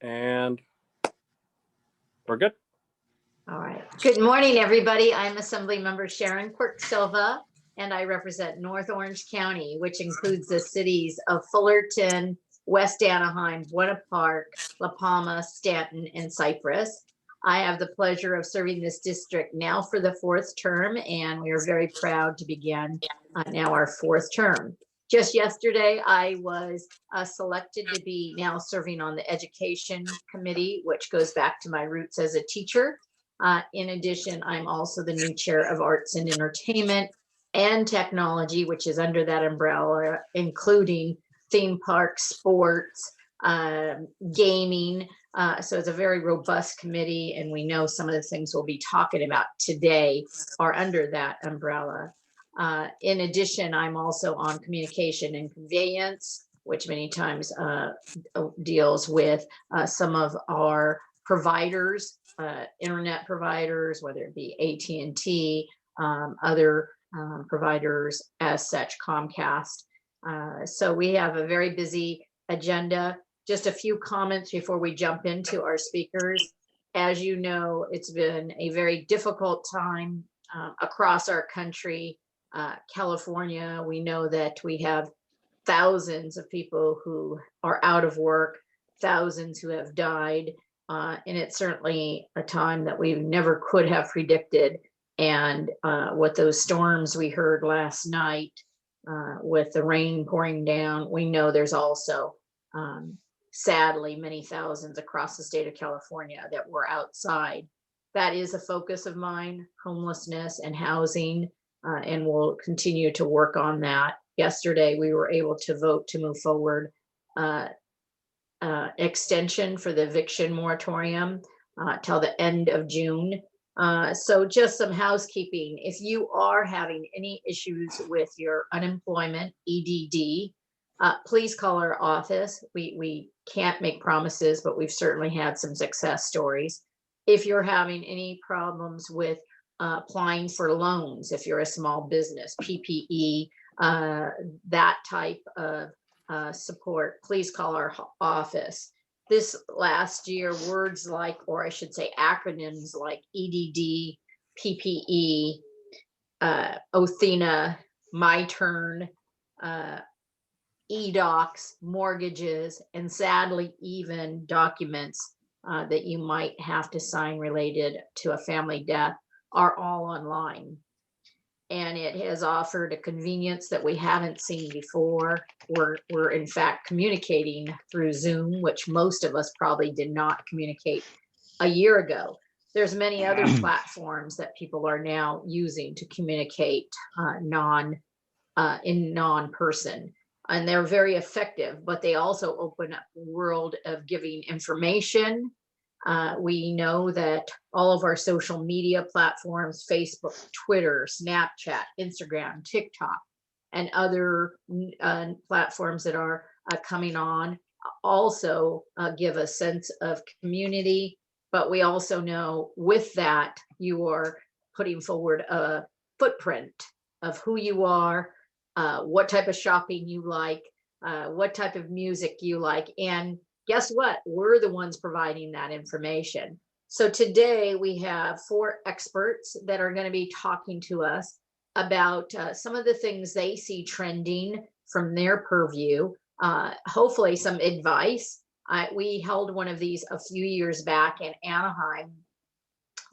And we're good. All right. Good morning, everybody. I'm Assemblymember Sharon Quirk-Silva, and I represent North Orange County, which includes the cities of Fullerton, West Anaheim, Buena Park, La Palma, Stanton, and Cypress. I have the pleasure of serving this district now for the fourth term, and we are very proud to begin now our fourth term. Just yesterday, I was selected to be now serving on the Education Committee, which goes back to my roots as a teacher. In addition, I'm also the new chair of Arts and Entertainment and Technology, which is under that umbrella, including theme parks, sports, gaming. So it's a very robust committee, and we know some of the things we'll be talking about today are under that umbrella. In addition, I'm also on Communication and Conveyance, which many times deals with some of our providers, internet providers, whether it be AT&T, other providers as such, Comcast. So we have a very busy agenda. Just a few comments before we jump into our speakers. As you know, it's been a very difficult time across our country. California, we know that we have thousands of people who are out of work, thousands who have died, and it's certainly a time that we never could have predicted. And with those storms we heard last night, with the rain pouring down, we know there's also sadly many thousands across the state of California that were outside. That is a focus of mine, homelessness and housing, and we'll continue to work on that. Yesterday, we were able to vote to move forward extension for the eviction moratorium till the end of June. So just some housekeeping. If you are having any issues with your unemployment, EDD, please call our office. We can't make promises, but we've certainly had some success stories. If you're having any problems with applying for loans, if you're a small business, PPE, that type of support, please call our office. This last year, words like, or I should say acronyms like EDD, PPE, OCDA, My Turn, eDocs, mortgages, and sadly even documents that you might have to sign related to a family death are all online. And it has offered a convenience that we haven't seen before. We're in fact communicating through Zoom, which most of us probably did not communicate a year ago. There's many other platforms that people are now using to communicate in non-person. And they're very effective, but they also open up the world of giving information. We know that all of our social media platforms, Facebook, Twitter, Snapchat, Instagram, TikTok, and other platforms that are coming on also give a sense of community. But we also know with that, you are putting forward a footprint of who you are, what type of shopping you like, what type of music you like, and guess what? We're the ones providing that information. So today we have 4 experts that are going to be talking to us about some of the things they see trending from their purview, hopefully some advice. We held one of these a few years back in Anaheim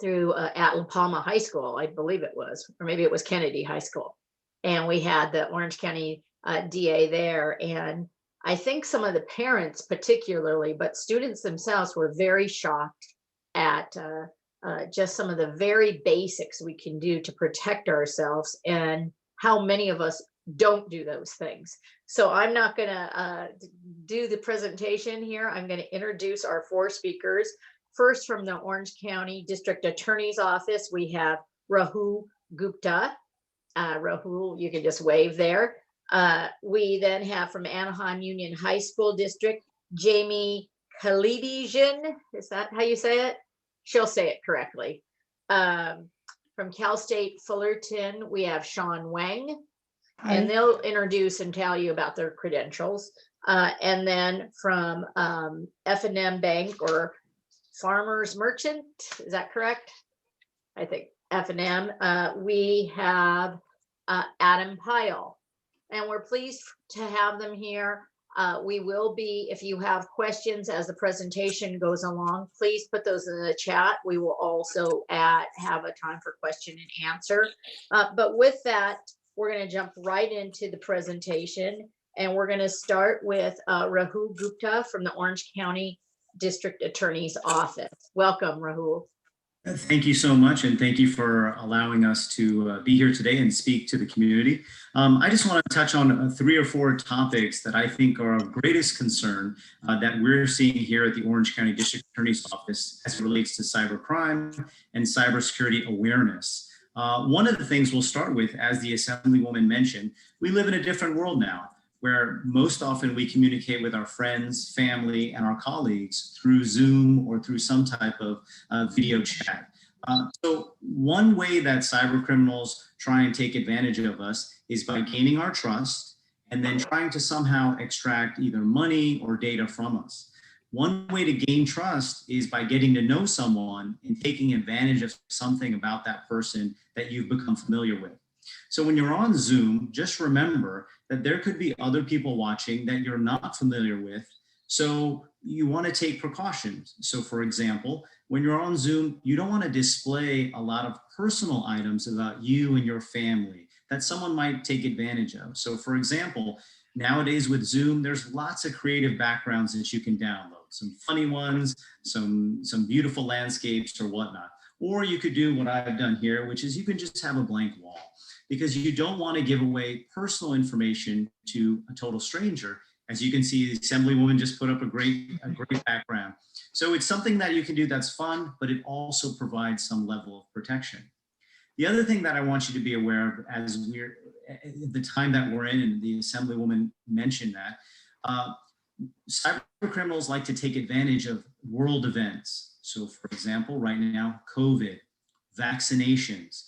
through at La Palma High School, I believe it was, or maybe it was Kennedy High School. And we had the Orange County DA there, and I think some of the parents particularly, but students themselves were very shocked at just some of the very basics we can do to protect ourselves and how many of us don't do those things. So I'm not gonna do the presentation here. I'm gonna introduce our 4 speakers. First, from the Orange County District Attorney's Office, we have Rahul Gupta. Rahul, you can just wave there. We then have from Anaheim Union High School District, Jamie Kalidijan. Is that how you say it? She'll say it correctly. From Cal State Fullerton, we have Sean Wang, and they'll introduce and tell you about their credentials. And then from F&M Bank or Farmers Merchant, is that correct? I think F&M, we have Adam Pyle, and we're pleased to have them here. We will be, if you have questions as the presentation goes along, please put those in the chat. We will also have a time for question and answer. But with that, we're going to jump right into the presentation, and we're going to start with Rahul Gupta from the Orange County District Attorney's Office. Welcome, Rahul. Thank you so much, and thank you for allowing us to be here today and speak to the community. I just want to touch on 3 or 4 topics that I think are of greatest concern that we're seeing here at the Orange County District Attorney's Office as it relates to cybercrime and cybersecurity awareness. One of the things we'll start with, as the Assemblywoman mentioned, we live in a different world now, where most often we communicate with our friends, family, and our colleagues through Zoom or through some type of video chat. So one way that cyber criminals try and take advantage of us is by gaining our trust and then trying to somehow extract either money or data from us. One way to gain trust is by getting to know someone and taking advantage of something about that person that you've become familiar with. So when you're on Zoom, just remember that there could be other people watching that you're not familiar with. So you want to take precautions. So for example, when you're on Zoom, you don't want to display a lot of personal items about you and your family that someone might take advantage of. So for example, nowadays with Zoom, there's lots of creative backgrounds that you can download, some funny ones, some beautiful landscapes or whatnot. Or you could do what I've done here, which is you can just have a blank wall, because you don't want to give away personal information to a total stranger. As you can see, the Assemblywoman just put up a great background. So it's something that you can do that's fun, but it also provides some level of protection. The other thing that I want you to be aware of, as we're at the time that we're in, and the Assemblywoman mentioned that, cyber criminals like to take advantage of world events. So for example, right now, COVID, vaccinations,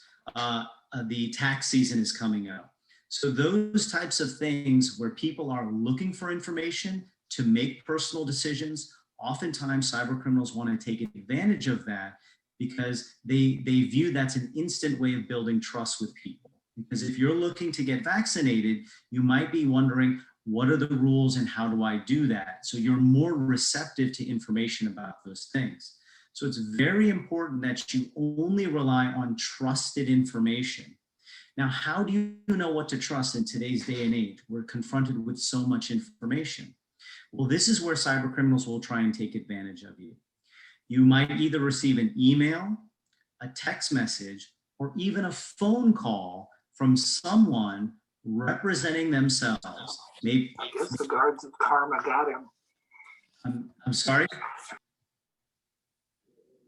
the tax season is coming up. So those types of things where people are looking for information to make personal decisions, oftentimes cyber criminals want to take advantage of that because they view that's an instant way of building trust with people. Because if you're looking to get vaccinated, you might be wondering, what are the rules and how do I do that? So you're more receptive to information about those things. So it's very important that you only rely on trusted information. Now, how do you know what to trust in today's day and age? We're confronted with so much information. Well, this is where cyber criminals will try and take advantage of you. You might either receive an email, a text message, or even a phone call from someone representing themselves. Maybe I guess the guards of karma got him. I'm sorry.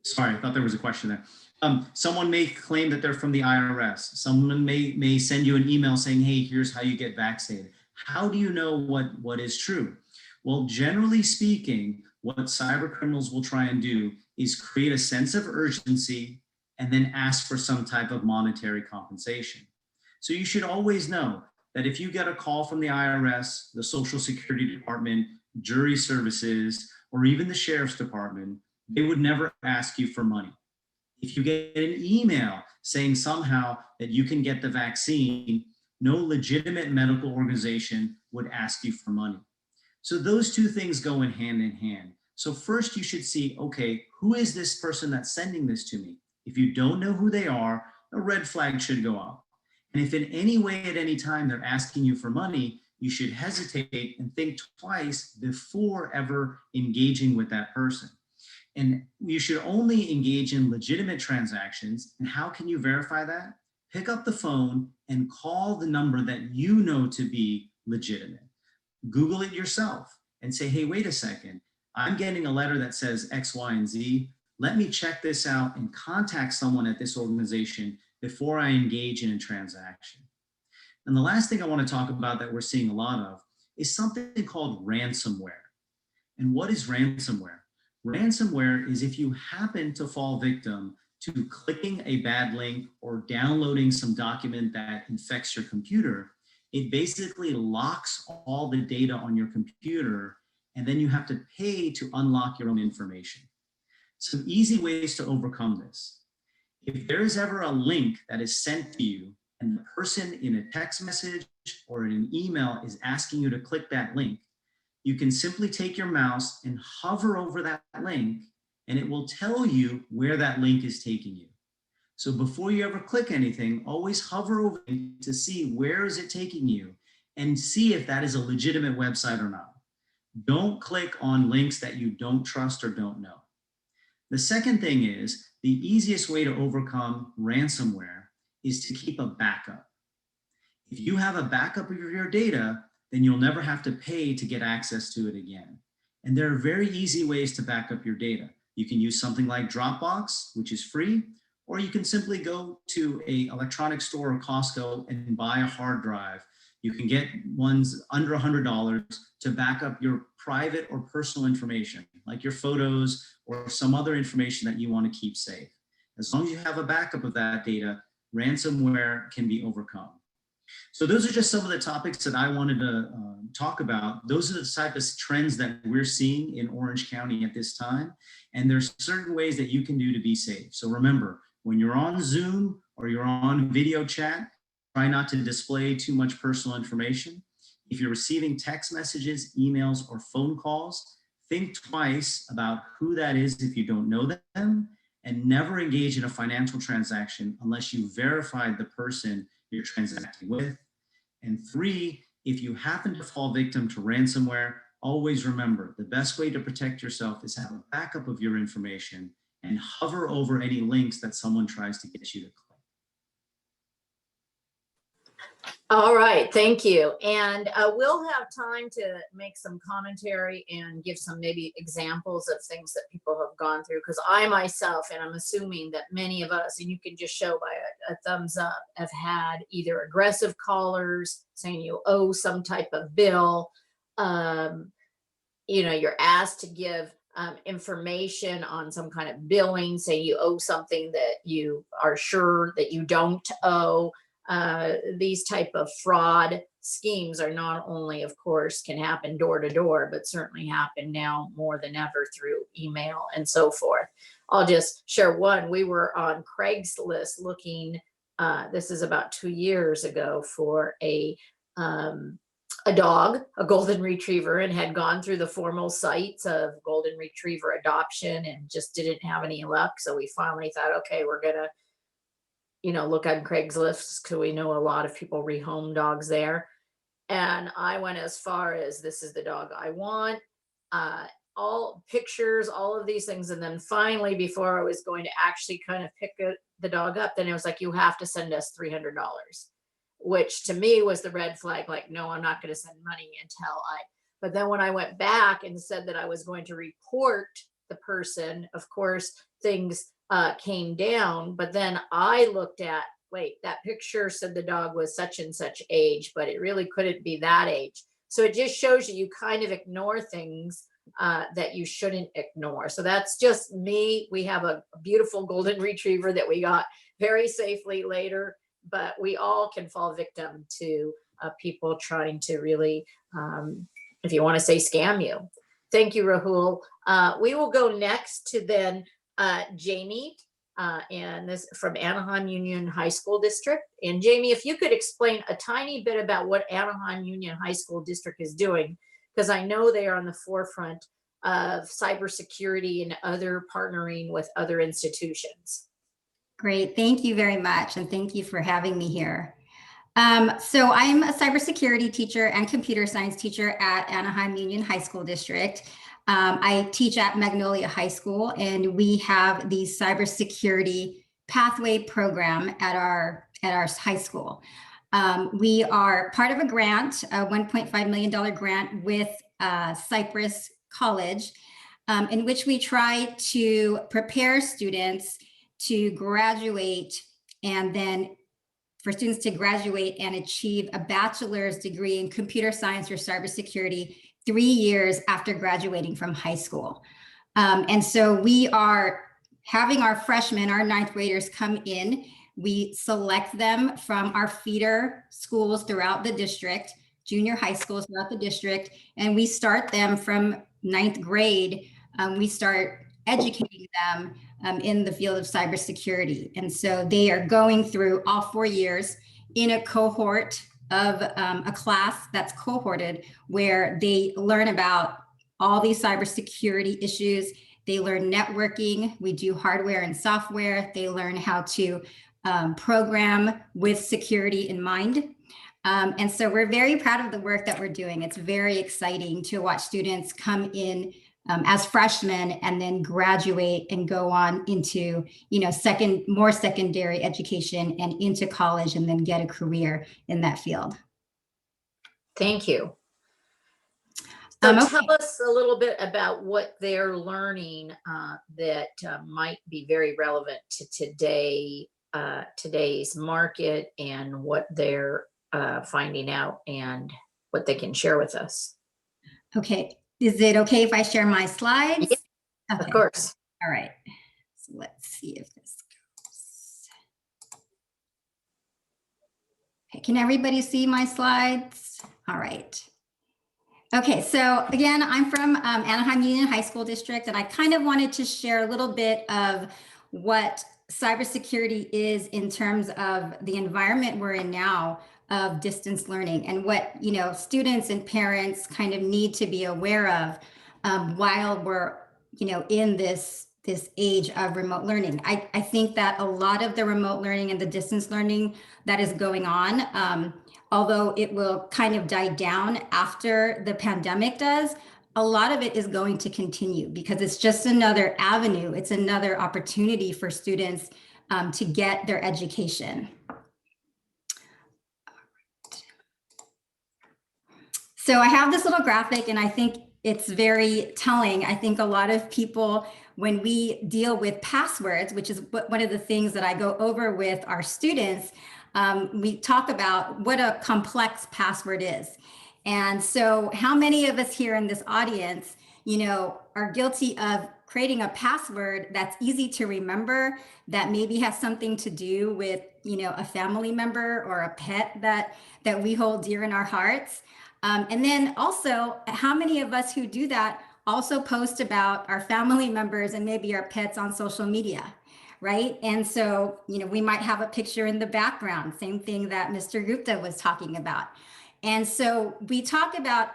Sorry, I thought there was a question there. Someone may claim that they're from the IRS. Someone may send you an email saying, hey, here's how you get vaccinated. How do you know what is true? Well, generally speaking, what cyber criminals will try and do is create a sense of urgency and then ask for some type of monetary compensation. So you should always know that if you get a call from the IRS, the Social Security Department, jury services, or even the Sheriff's Department, they would never ask you for money. If you get an email saying somehow that you can get the vaccine, no legitimate medical organization would ask you for money. So those two things go in hand. So first you should see, okay, who is this person that's sending this to me? If you don't know who they are, a red flag should go up. And if in any way at any time they're asking you for money, you should hesitate and think twice before ever engaging with that person. And you should only engage in legitimate transactions. And how can you verify that? Pick up the phone and call the number that you know to be legitimate. Google it yourself and say, hey, wait a second. I'm getting a letter that says X, Y, and Z. Let me check this out and contact someone at this organization before I engage in a transaction. And the last thing I want to talk about that we're seeing a lot of is something called ransomware. And what is ransomware? Ransomware is if you happen to fall victim to clicking a bad link or downloading some document that infects your computer, It basically locks all the data on your computer, and then you have to pay to unlock your own information. Some easy ways to overcome this. If there is ever a link that is sent to you and the person in a text message or in an email is asking you to click that link, you can simply take your mouse and hover over that link, and it will tell you where that link is taking you. So before you ever click anything, always hover over it to see where is it taking you and see if that is a legitimate website or not. Don't click on links that you don't trust or don't know. The second thing is, the easiest way to overcome ransomware is to keep a backup. If you have a backup of your data, then you'll never have to pay to get access to it again. And there are very easy ways to back up your data. You can use something like Dropbox, which is free, or you can simply go to an electronic store or Costco and buy a hard drive. You can get ones under $100 to back up your private or personal information, like your photos or some other information that you want to keep safe. As long as you have a backup of that data, ransomware can be overcome. So those are just some of the topics that I wanted to talk about. Those are the type of trends that we're seeing in Orange County at this time. And there's certain ways that you can do to be safe. So remember, when you're on Zoom or you're on video chat, try not to display too much personal information. If you're receiving text messages, emails, or phone calls, think twice about who that is if you don't know them, and never engage in a financial transaction unless you verified the person you're transacting with. And 3, if you happen to fall victim to ransomware, always remember the best way to protect yourself is have a backup of your information and hover over any links that someone tries to get you to click. All right, thank you. And we'll have time to make some commentary and give some maybe examples of things that people have gone through, because I myself, and I'm assuming that many of us, and you can just show by a thumbs up, have had either aggressive callers saying you owe some type of bill, you know, you're asked to give information on some kind of billing, say you owe something that you are sure that you don't owe. These type of fraud schemes are not only, of course, can happen door to door, but certainly happen now more than ever through email and so forth. I'll just share one. We were on Craigslist looking, this is about 2 years ago, for a dog, a golden retriever, and had gone through the formal sites of golden retriever adoption and just didn't have any luck. So we finally thought, okay, we're gonna, you know, look on Craigslist, because we know a lot of people rehome dogs there. And I went as far as, this is the dog I want, all pictures, all of these things. And then finally, before I was going to actually kind of pick the dog up, then it was like, you have to send us $300, which to me was the red flag. Like, no, I'm not going to send money until but then when I went back and said that I was going to report the person, of course, things came down. But then I looked at, wait, that picture said the dog was such and such age, but it really couldn't be that age. So it just shows you kind of ignore things that you shouldn't ignore. So that's just me. We have a beautiful golden retriever that we got very safely later, but we all can fall victim to people trying to really, if you want to say, scam you. Thank you, Rahul. We will go next to then Jamie, and this from Anaheim Union High School District. And Jamie, if you could explain a tiny bit about what Anaheim Union High School District is doing, because I know they are on the forefront of cybersecurity and other partnering with other institutions. Great, thank you very much. And thank you for having me here. So I'm a cybersecurity teacher and computer science teacher at Anaheim Union High School District. I teach at Magnolia High School, and we have the cybersecurity pathway program at our high school. We are part of a grant, a $1.5 million grant with Cypress College, in which we try to prepare students to graduate, and then for students to graduate and achieve a bachelor's degree in computer science or cybersecurity 3 years after graduating from high school. And so we are having our freshmen, our ninth graders, come in We select them from our feeder schools throughout the district, junior high schools throughout the district, and we start them from 9th grade. We start educating them in the field of cybersecurity. And so they are going through all 4 years in a cohort of a class that's cohorted, where they learn about all these cybersecurity issues. They learn networking. We do hardware and software. They learn how to program with security in mind. And so we're very proud of the work that we're doing. It's very exciting to watch students come in as freshmen and then graduate and go on into, more secondary education and into college, and then get a career in that field. Thank you. So Okay. tell us a little bit about what they're learning that might be very relevant to today's market, and what they're finding out and what they can share with us. Okay. Is it okay if I share my slides? Yeah, of course. All right. So let's see if this goes. Okay. Can everybody see my slides? All right. Okay. So again, I'm from Anaheim Union High School District, and I kind of wanted to share a little bit of what cybersecurity is in terms of the environment we're in now of distance learning, and what students and parents kind of need to be aware of while we're in this age of remote learning. I think that a lot of the remote learning and the distance learning that is going on, although it will kind of die down after the pandemic does, a lot of it is going to continue, because it's just another avenue. It's another opportunity for students to get their education. So I have this little graphic, and I think it's very telling. I think a lot of people, when we deal with passwords, which is one of the things that I go over with our students, we talk about what a complex password is. And so how many of us here in this audience, are guilty of creating a password that's easy to remember, that maybe has something to do with, a family member or a pet that we hold dear in our hearts? And then also, how many of us who do that also post about our family members and maybe our pets on social media, right? And so, we might have a picture in the background, same thing that Mr. Gupta was talking about. And so we talk about,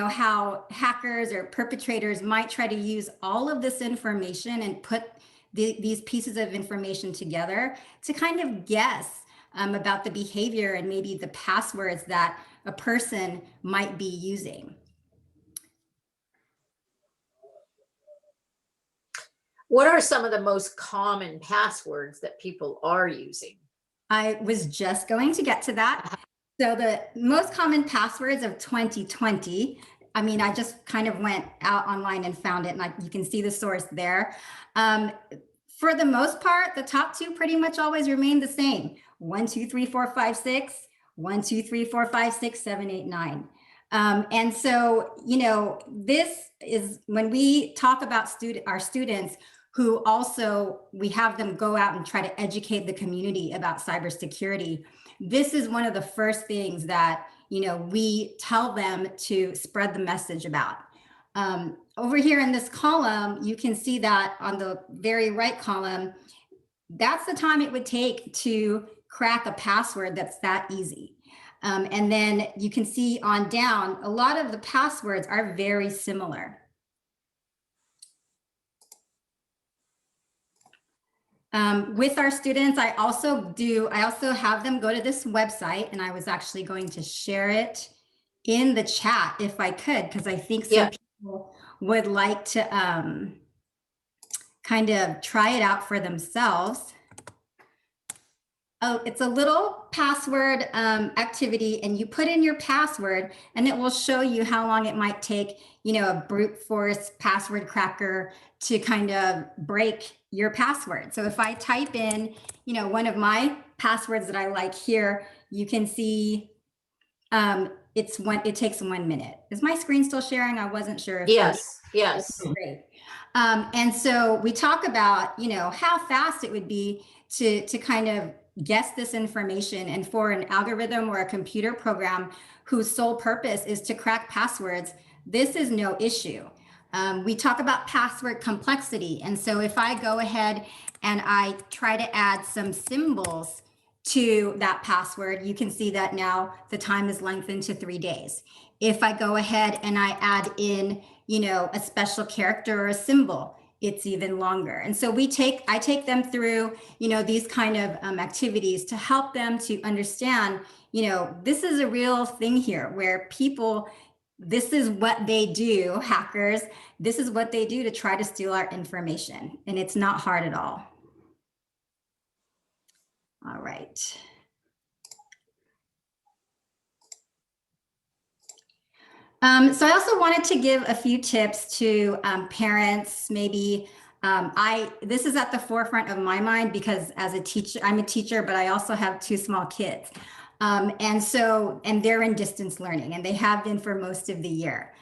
how hackers or perpetrators might try to use all of this information and put these pieces of information together to kind of guess about the behavior and maybe the passwords that a person might be using. What are some of the most common passwords that people are using? I was just going to get to that. So the most common passwords of 2020, I just kind of went out online and found it, and you can see the source there. For the most part, the top two pretty much always remain the same. 1, 2, 3, 4, 5, 6, 1, 2, 3, 4, 5, 6, 7, 8, 9. And so, this is when we talk about our students who also, we have them go out and try to educate the community about cybersecurity. This is one of the first things that, we tell them to spread the message about. Over here in this column, you can see that on the very right column, that's the time it would take to crack a password that's that easy. And then you can see on down, a lot of the passwords are very similar. With our students, I also have them go to this website, and I was actually going to share it in the chat if I could, because I think some people would like to kind of try it out for themselves. Oh, it's a little password activity, and you put in your password and it will show you how long it might take, a brute force password cracker to kind of break your password. So if I type in, one of my passwords that I like here, you can see it takes 1 minute. Is my screen still sharing? I wasn't sure. Yes. Great. And so we talk about, how fast it would be to kind of guess this information. And for an algorithm or a computer program whose sole purpose is to crack passwords, this is no issue. We talk about password complexity. And so if I go ahead and I try to add some symbols to that password, you can see that now the time is lengthened to 3 days. If I go ahead and I add in, a special character or a symbol, it's even longer. And so I take them through, these kind of activities to help them to understand, this is a real thing here where people, this is what they do, hackers, this is what they do to try to steal our information. And it's not hard at all. All right. So I also wanted to give a few tips to parents. Maybe this is at the forefront of my mind because as a teacher, I'm a teacher, but I also have 2 small kids. And they're in distance learning and they have been for most of the year.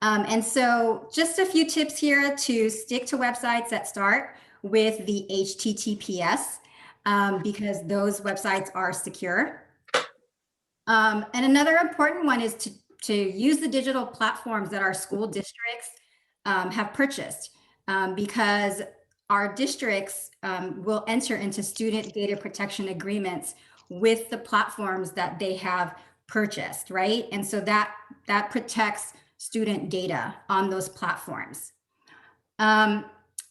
And so just a few tips here to stick to websites that start with the HTTPS because those websites are secure. And another important one is to use the digital platforms that our school districts have purchased because our districts will enter into student data protection agreements with the platforms that they have purchased, right? And so that protects student data on those platforms. I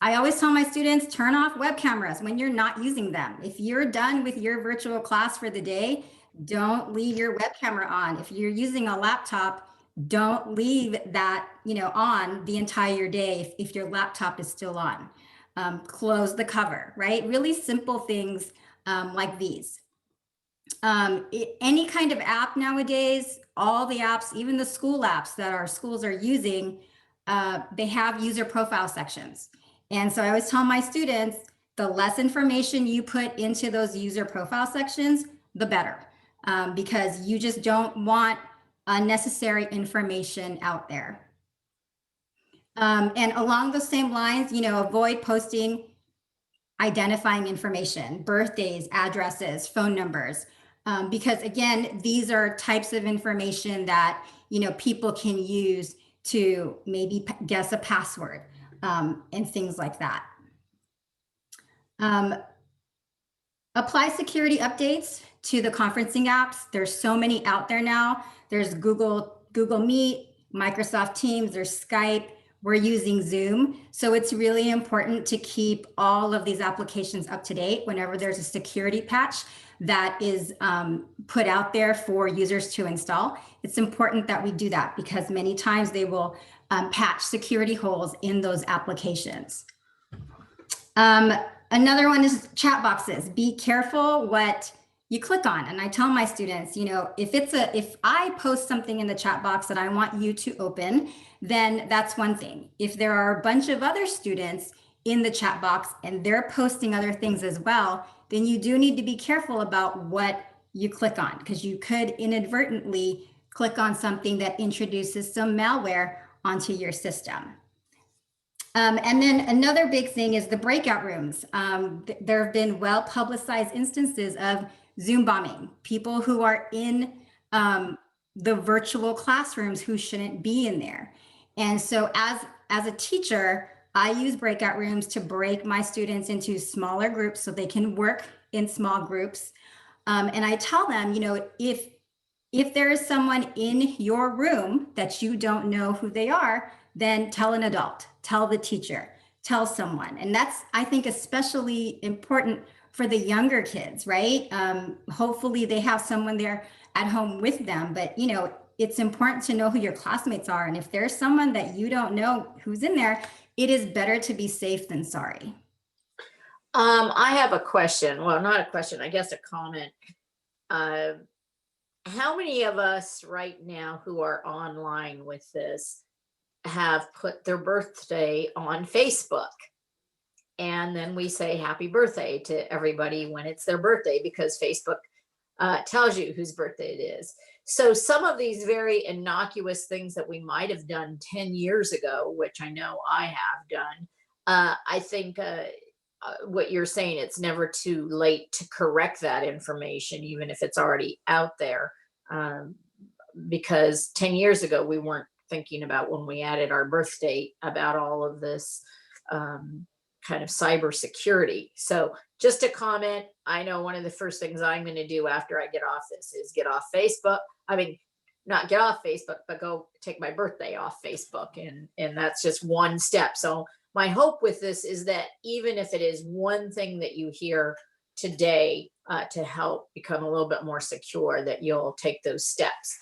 always tell my students, turn off web cameras when you're not using them. If you're done with your virtual class for the day, don't leave your web camera on. If you're using a laptop, don't leave that on the entire day if your laptop is still on. Close the cover, right? Really simple things like these. Any kind of app nowadays, all the apps, even the school apps that our schools are using, they have user profile sections. And so I always tell my students, the less information you put into those user profile sections, the better. Because you just don't want unnecessary information out there. And along those same lines, avoid posting identifying information, birthdays, addresses, phone numbers, because again, these are types of information that, people can use to maybe guess a password and things like that. Apply security updates to the conferencing apps. There's so many out there now. There's Google Meet, Microsoft Teams, there's Skype. We're using Zoom. So it's really important to keep all of these applications up to date whenever there's a security patch that is put out there for users to install. It's important that we do that because many times they will patch security holes in those applications. Another one is chat boxes. Be careful what you click on. And I tell my students, if I post something in the chat box that I want you to open, then that's one thing. If there are a bunch of other students in the chat box and they're posting other things as well, then you do need to be careful about what you click on because you could inadvertently click on something that introduces some malware onto your system. And then another big thing is the breakout rooms. There have been well-publicized instances of Zoom bombing, people who are in the virtual classrooms who shouldn't be in there. And so as a teacher, I use breakout rooms to break my students into smaller groups so they can work in small groups. And I tell them, if there is someone in your room that you don't know who they are, then tell an adult, tell the teacher, tell someone. And that's, I think, especially important for the younger kids, right? Hopefully they have someone there at home with them, but it's important to know who your classmates are. And if there's someone that you don't know who's in there, it is better to be safe than sorry. I have a question. Well, not a question, I guess a comment. How many of us right now who are online with this have put their birthday on Facebook? And then we say happy birthday to everybody when it's their birthday because Facebook tells you whose birthday it is. So some of these very innocuous things that we might have done 10 years ago, which I know I have done, I think what you're saying, it's never too late to correct that information, even if it's already out there. Because 10 years ago, we weren't thinking about, when we added our birth date, about all of this kind of cybersecurity. So just a comment, I know one of the first things I'm going to do after I get off this is get off Facebook. I mean, not get off Facebook, but go take my birthday off Facebook. And that's just one step. So my hope with this is that even if it is one thing that you hear today to help become a little bit more secure, that you'll take those steps.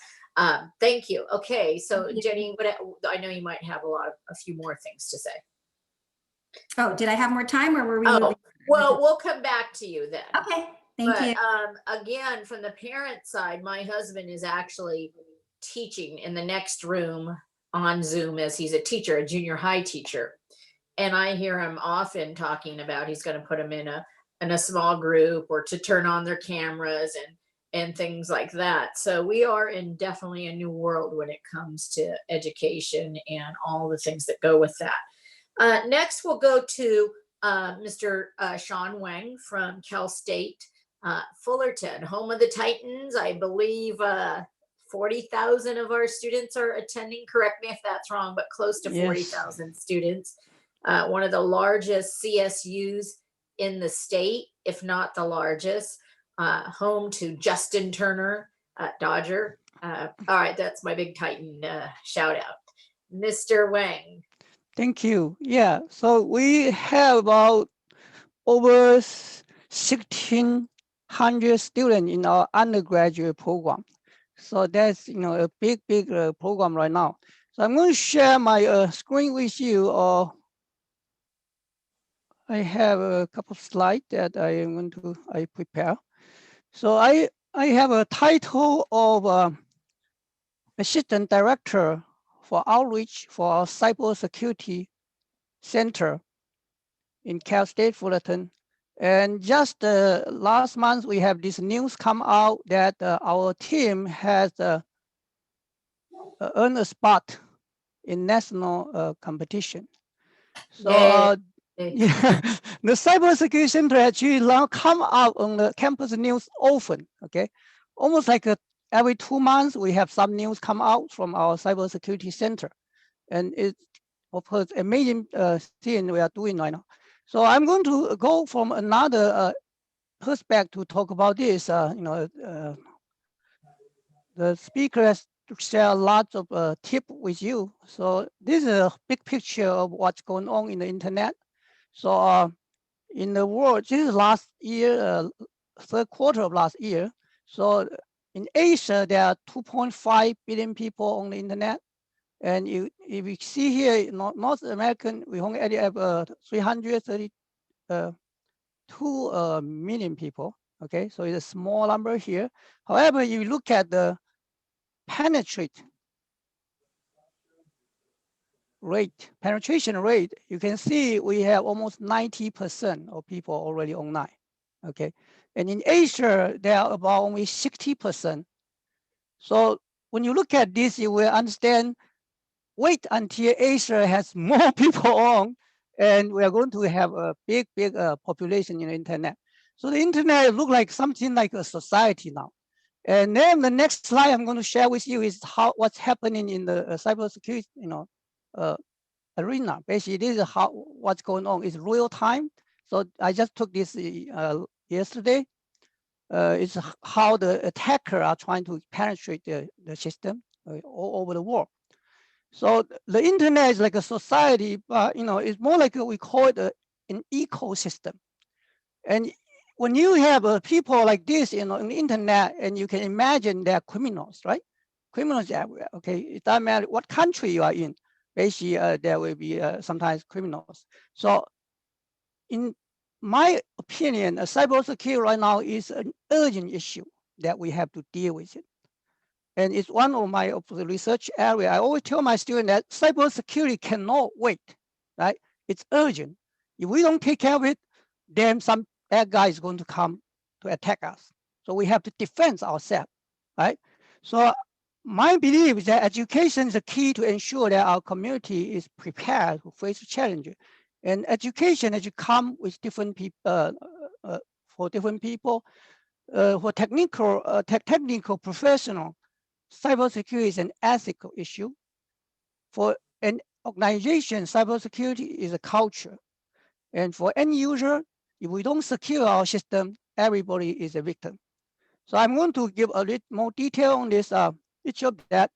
Thank you. Okay, so Jenny, I know you might have a few more things to say. Oh, did I have more time, or were we? Oh, well, we'll come back to you then. Okay, thank you. Again, from the parent side, my husband is actually teaching in the next room on Zoom, as he's a teacher, a junior high teacher. And I hear him often talking about he's going to put them in a small group, or to turn on their cameras and things like that. So we are in definitely a new world when it comes to education and all the things that go with that. Next, we'll go to Mr. Sean Wang from Cal State Fullerton, home of the Titans. I believe 40,000 of our students are attending. Correct me if that's wrong, but close to 40,000 students. One of the largest CSUs in the state, if not the largest. Home to Justin Turner, Dodger. All right, that's my big Titan shout out. Mr. Wang. Thank you. Yeah, so we have about over 1,600 students in our undergraduate program. So that's a big program right now. So I'm going to share my screen with you. I have a couple of slides that I prepare. So I have a title of Assistant Director for Outreach for our Cybersecurity Center in Cal State Fullerton. And just last month, we have this news come out that our team has earned a spot in national competition. So yeah, the Cybersecurity Center actually now come out on the campus news often, okay? Almost like every 2 months, we have some news come out from our Cybersecurity Center. And it's, of course, amazing thing we are doing right now. So I'm going to go from another perspective to talk about this. The speaker has share lots of tips with you. So this is a big picture of what's going on in the internet. So in the world, this is last year, third quarter of last year. So in Asia, there are 2.5 billion people on the internet. And if you see here, North American, we only have 332 million people. Okay, so it's a small number here. However, if you look at the penetration rate, you can see we have almost 90% of people already online. Okay, and in Asia, there are about only 60%. So when you look at this, you will understand, wait until Asia has more people on, and we are going to have a big population in the internet. So the internet looks like something like a society now. And then the next slide I'm going to share with you is what's happening in the cybersecurity, arena. Basically, this is what's going on. It's real time. So I just took this yesterday. It's how the attacker are trying to penetrate the system all over the world. So the internet is like a society, but it's more like we call it an ecosystem. And when you have people like this, in the internet, and you can imagine they're criminals, right? Criminals everywhere. Okay, it doesn't matter what country you are in. Basically, there will be sometimes criminals. So, in my opinion, cybersecurity right now is an urgent issue that we have to deal with it. And it's one of my research area. I always tell my students that cybersecurity cannot wait, right? It's urgent. If we don't take care of it, then some bad guy is going to come to attack us. So we have to defend ourselves, right? So my belief is that education is the key to ensure that our community is prepared to face the challenges. And education as you come with different people, for different people, for technical professional, cybersecurity is an ethical issue. For an organization, cybersecurity is a culture. And for end user, if we don't secure our system, everybody is a victim. So I'm going to give a little more detail on this, each of that.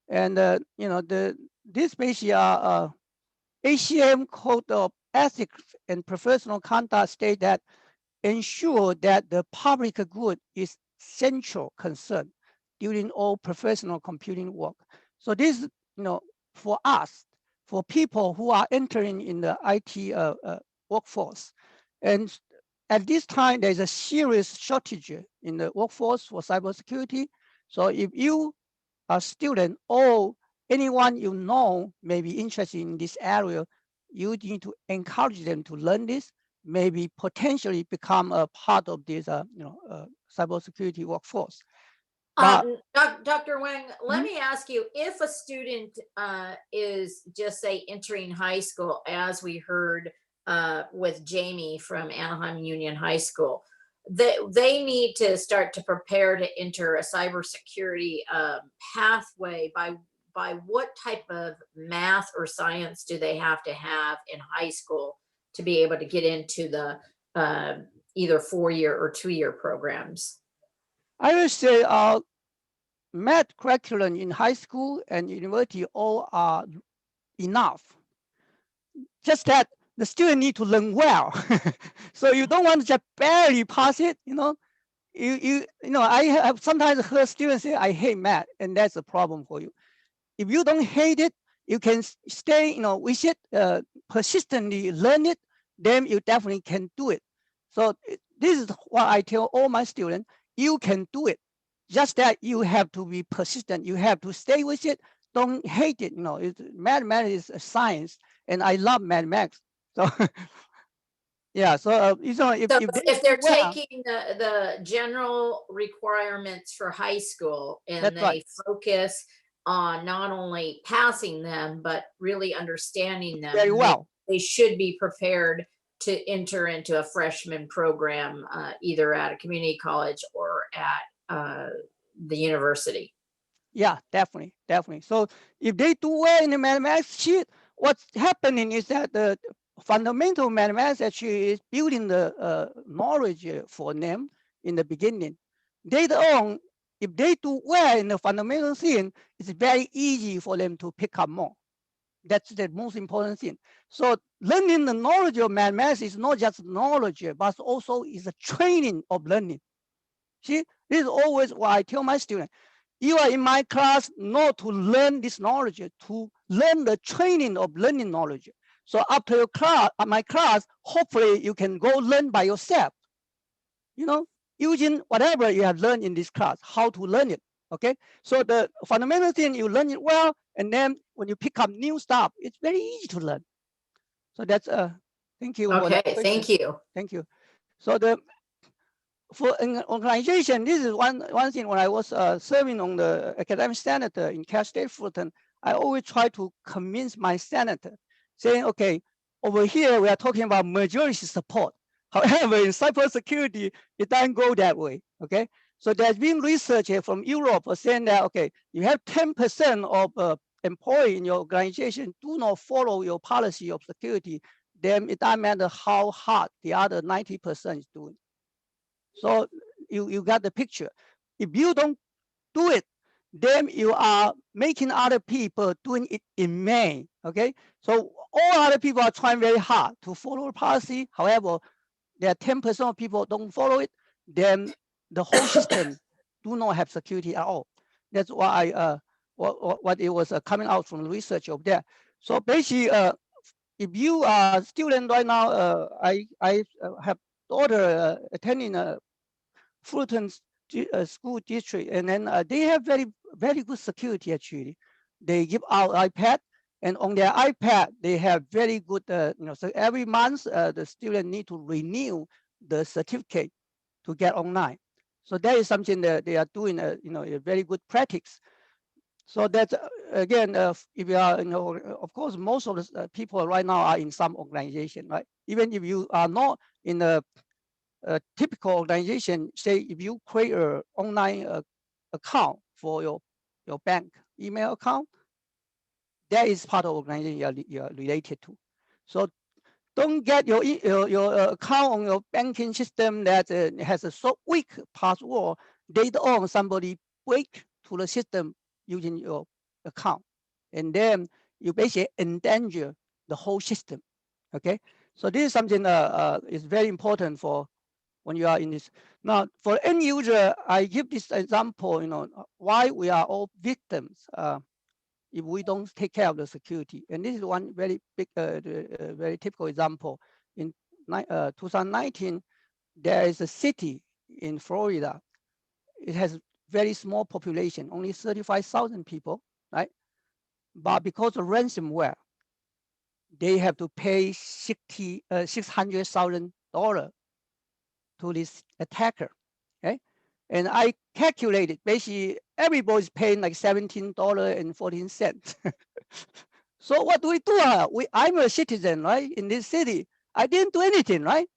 And you know, this basically ACM Code of Ethics and Professional Conduct state that ensure that the public good is central concern during all professional computing work. So this, you know, for us, for people who are entering in the IT workforce, and at this time there's a serious shortage in the workforce for cybersecurity. So if you are a student or anyone you know may be interested in this area, you need to encourage them to learn this, maybe potentially become a part of this, cybersecurity workforce. Dr. Wang, let me ask you, if a student is just say entering high school, as we heard with Jamie from Anaheim Union High School, they need to start to prepare to enter a cybersecurity pathway by what type of math or science do they have to have in high school to be able to get into the either 4-year or 2-year programs? I would say math curriculum in high school and university all are enough. Just that the student need to learn well. So you don't want to just barely pass it, you know. You know, I have sometimes heard students say, I hate math, and that's a problem for you. If you don't hate it, you can stay, you know, with it, persistently learn it, then you definitely can do it. So this is what I tell all my students, you can do it. Just that you have to be persistent. You have to stay with it. Don't hate it. You know, mathematics is a science, and I love mathematics. So yeah. So you know, if they're taking the general requirements for high school and they focus on not only passing them but really understanding them very well, they should be prepared to enter into a freshman program, either at a community college or at the university. Yeah, definitely. So if they do well in the mathematics sheet, what's happening is that the fundamental mathematics actually is building the knowledge for them in the beginning. Later on, if they do well in the fundamental thing, it's very easy for them to pick up more. That's the most important thing. So learning the knowledge of mathematics is not just knowledge, but also is a training of learning. See, this is always what I tell my students. You are in my class not to learn this knowledge, to learn the training of learning knowledge. So after your class, my class, hopefully you can go learn by yourself. You know, using whatever you have learned in this class, how to learn it. Okay, so the fundamental thing, you learn it well, and then when you pick up new stuff, it's very easy to learn. So that's thank you. Okay, thank you. Thank you. So for an organization, this is one thing. When I was serving on the academic senate in Cal State Fullerton, I always try to convince my senator, saying, okay, over here we are talking about majority support. However, in cybersecurity, it doesn't go that way. Okay, so there's been research from Europe saying that, okay, you have 10% of employees in your organization do not follow your policy of security, then it doesn't matter how hard the other 90% is doing. So you got the picture. If you don't do it, then you are making other people doing it in vain. Okay, so all other people are trying very hard to follow the policy. However, there are 10% of people don't follow it, then the whole system do not have security at all. That's why what it was coming out from the research of that. So basically, if you are a student right now, I have daughter attending a Fullerton school district, and then they have very good security actually. They give out iPad, and on their iPad they have very good, so every month the student need to renew the certificate to get online. So that is something that they are doing, a very good practice. So that again, if you are, of course, most of the people right now are in some organization, right? Even if you are not in a typical organization, say if you create an online account for your bank email account, that is part of organization you are related to. So don't get your account on your banking system that has a so weak password. Later on, somebody break to the system using your account, and then you basically endanger the whole system. Okay, so this is something is very important for when you are in this. Now, for end user, I give this example. Why we are all victims if we don't take care of the security. And this is one very big, very typical example. In 2019, there is a city in Florida. It has very small population, only 35,000 people, right? But because of ransomware, they have to pay $600,000 to this attacker, okay? And I calculated, basically everybody's paying like $17.14. So what do we do? I'm a citizen, right, in this city. I didn't do anything, right?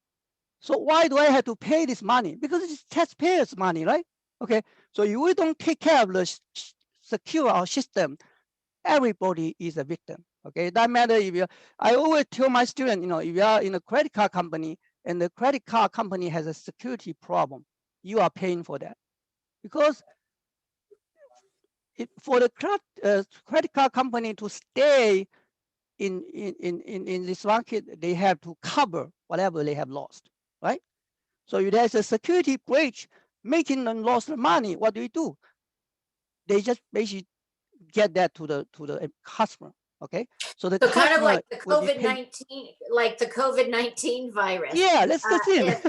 So why do I have to pay this money? Because it's taxpayers' money, right? Okay, so if we don't take care of the secure our system, everybody is a victim. Okay, it doesn't matter if you. I always tell my students, if you are in a credit card company and the credit card company has a security problem, you are paying for that, because for the credit card company to stay in this market, they have to cover whatever they have lost, right? So if there's a security breach making them lose the money, what do? They just basically get that to the customer. Okay, so the So customer kind of like the will be COVID-19 virus. Yeah, let's see. If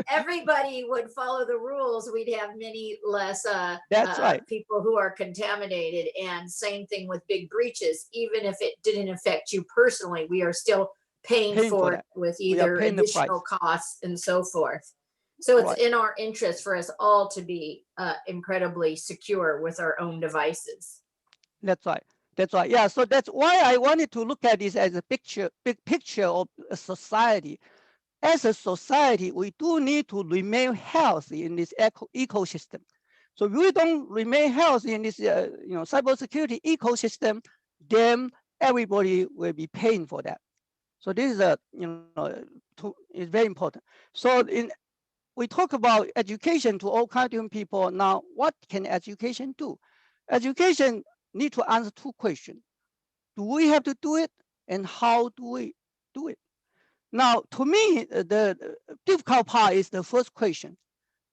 everybody would follow the rules, we'd have many less That's right. people who are contaminated. And same thing with big breaches. Even if it didn't affect you personally, we are still paying for it with either additional costs and so forth. So it's in our interest for us all to be incredibly secure with our own devices. That's right. That's right. Yeah. So that's why I wanted to look at this as a big picture of a society. As a society, we do need to remain healthy in this ecosystem. So if we don't remain healthy in this, cybersecurity ecosystem, then everybody will be paying for that. So this is it's very important. So we talk about education to all kinds of people. Now, what can education do? Education need to answer two questions. Do we have to do it, and how do we do it? Now, to me, the difficult part is the first question.